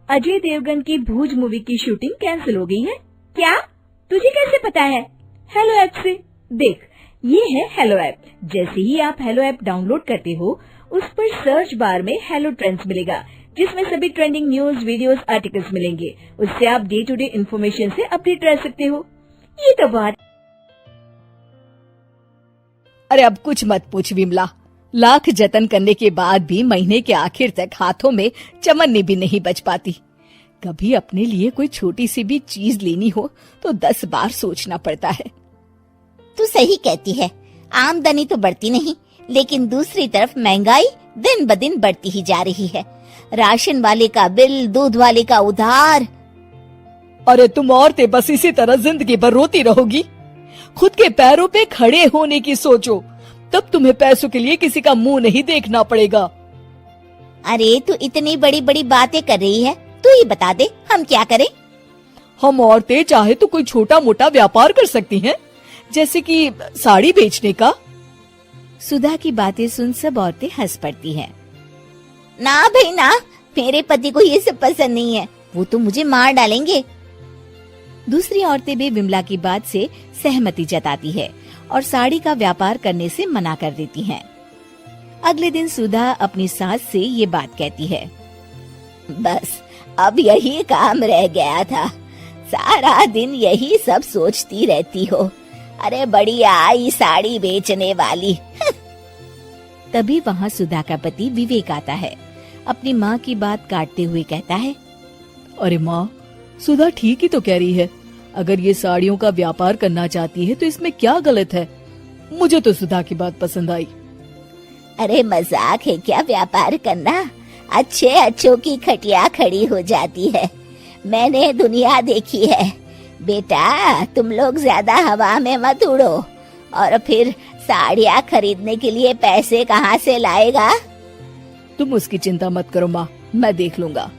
अजय देवगन की भूज मूवी की shooting cancel हो गई है। क्या? तुझे कैसे पता है? हेलो ऐप से देख, ये है हेलो ऐप। जैसे ही आप हेलो ऐप डाउनलोड करते हो, उस पर सर्च बार में हेलो ट्रेंड्स मिलेगा, जिसमें सभी ट्रेंडिंग न्यूज, वीडियोस, आर्टिकल्स मिलेंगे। उससे आप डे टू डे इन्फॉर्मेशन से अपडेट रह सकते हो। ये तो बात। अरे अब कुछ मत पूछ विमला, लाख जतन करने के बाद भी महीने के आखिर तक हाथों में चमन्नी भी नहीं बच पाती। कभी अपने लिए कोई छोटी सी भी चीज लेनी हो तो 10 बार सोचना पड़ता है। तू सही कहती है, आमदनी तो बढ़ती नहीं, लेकिन दूसरी तरफ महंगाई दिन ब दिन बढ़ती ही जा रही है। राशन वाले का बिल, दूध वाले का उधार। अरे तुम औरतें बस इसी तरह जिंदगी भर रोती रहोगी। खुद के पैरों पे खड़े होने की सोचो, तब तुम्हें पैसों के लिए किसी का मुंह नहीं देखना पड़ेगा। अरे तू इतनी बड़ी बड़ी बातें कर रही है, तू ही बता दे हम क्या करें। हम औरतें चाहे तो कोई छोटा मोटा व्यापार कर सकती हैं, जैसे कि साड़ी बेचने का। सुधा की बातें सुन सब औरतें हंस पड़ती हैं। ना भाई ना, मेरे पति को ये सब पसंद नहीं है, वो तो मुझे मार डालेंगे। दूसरी औरतें भी विमला की बात से सहमति जताती है और साड़ी का व्यापार करने से मना कर देती हैं। अगले दिन सुधा अपनी सास से ये बात कहती है, बस अब यही काम रह गया था, सारा दिन यही सब सोचती रहती हो। अरे बढ़िया आई साड़ी बेचने वाली। तभी वहाँ सुधा का पति विवेक आता है। अपनी माँ की बात काटते हुए कहता है, अरे माँ, सुधा ठीक ही तो कह रही है। अगर ये साड़ियों का व्यापार करना चाहती है तो इसमें क्या गलत है? मुझे तो सुधा की बात पसंद आई। अरे मजाक है क्या व्यापार करना? अच्छे अच्छों की खटिया खड़ी हो जाती है। मैंने दुनिया देखी है। बेटा तुम लोग ज्यादा हवा में मत उड़ो, और फिर साड़ियाँ खरीदने के लिए पैसे कहाँ से लाएगा? तुम उसकी चिंता मत करो माँ, मैं देख लूंगा।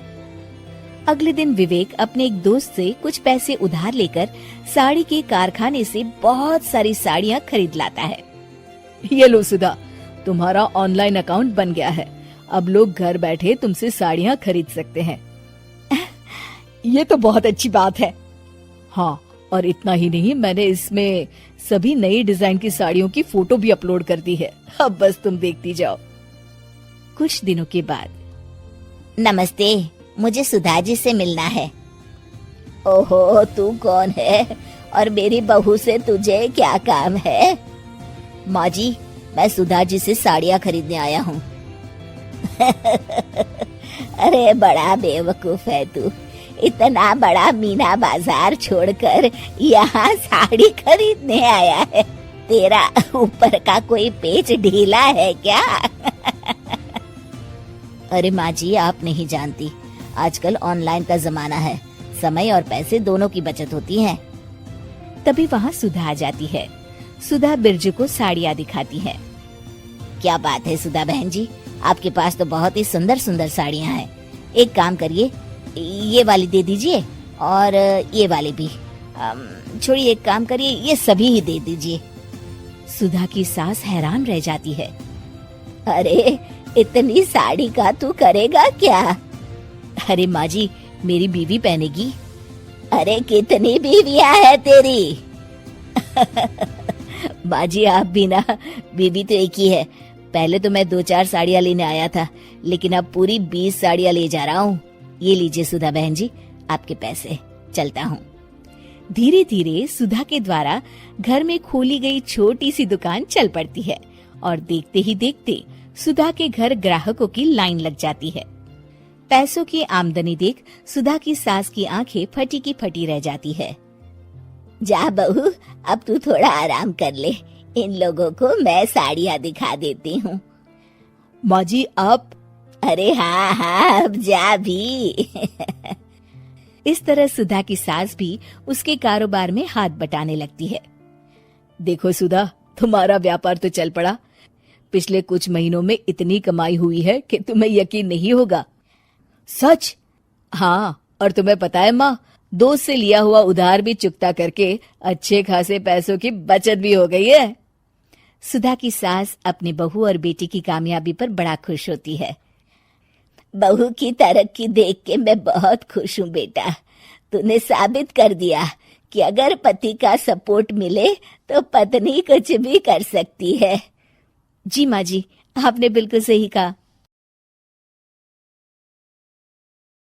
अगले दिन विवेक अपने एक दोस्त से कुछ पैसे उधार लेकर साड़ी के कारखाने से बहुत सारी साड़ियाँ खरीद लाता है। ये लो सुधा, तुम्हारा ऑनलाइन अकाउंट बन गया है। अब लोग घर बैठे तुमसे साड़ियाँ खरीद सकते हैं। ये तो बहुत अच्छी बात है। हाँ, और इतना ही नहीं, मैंने इसमें सभी नई डिजाइन की साड़ियों की फोटो भी अपलोड कर दी है। अब बस तुम देखती जाओ। कुछ दिनों के बाद, नमस्ते, मुझे सुधा जी से मिलना है। ओहो, तू कौन है और मेरी बहू से तुझे क्या काम है? माँ जी, मैं सुधा जी से साड़ियाँ खरीदने आया हूँ। अरे बड़ा बेवकूफ है तू, इतना बड़ा मीना बाजार छोड़कर यहाँ साड़ी खरीदने आया है। तेरा ऊपर का कोई पेच ढीला है क्या? अरे माँ जी, आप नहीं जानती, आजकल ऑनलाइन का जमाना है, समय और पैसे दोनों की बचत होती है। तभी वहाँ सुधा आ जाती है। सुधा बिरजू को साड़ियाँ दिखाती है। क्या बात है सुधा बहन जी, आपके पास तो बहुत ही सुंदर सुंदर साड़ियाँ हैं। एक काम करिए, ये वाली दे दीजिए और ये वाली भी। छोड़िए, एक काम करिए, ये सभी ही दे दीजिए। सुधा की सास हैरान रह जाती है। अरे इतनी साड़ी का तू करेगा क्या? अरे माँ जी, मेरी बीवी पहनेगी। अरे कितनी बीवियां है तेरी? माँ जी आप भी ना, बीवी तो एक ही है। पहले तो मैं 2-4 साड़ियाँ लेने आया था, लेकिन अब पूरी 20 साड़ियाँ ले जा रहा हूँ। ये लीजिए सुधा बहन जी, आपके पैसे, चलता हूँ। धीरे धीरे सुधा के द्वारा घर में खोली गई छोटी सी दुकान चल पड़ती है और देखते ही देखते सुधा के घर ग्राहकों की लाइन लग जाती है। पैसों की आमदनी देख सुधा की सास की आंखें फटी की फटी रह जाती है। जा बहू, अब तू थोड़ा आराम कर ले, इन लोगों को मैं साड़ियाँ दिखा देती हूँ। माँ जी आप? अरे हाँ हाँ, अब जा भी। इस तरह सुधा की सास भी उसके कारोबार में हाथ बटाने लगती है। देखो सुधा, तुम्हारा व्यापार तो चल पड़ा। पिछले कुछ महीनों में इतनी कमाई हुई है कि तुम्हें यकीन नहीं होगा। सच? हाँ, और तुम्हें पता है माँ, दोस्त से लिया हुआ उधार भी चुकता करके अच्छे खासे पैसों की बचत भी हो गई है। सुधा की सास अपनी बहू और बेटी की कामयाबी पर बड़ा खुश होती है। बहू की तरक्की देख के मैं बहुत खुश हूँ बेटा। तूने साबित कर दिया कि अगर पति का सपोर्ट मिले तो पत्नी कुछ भी कर सकती है। जी माँ जी, आपने बिल्कुल सही कहा।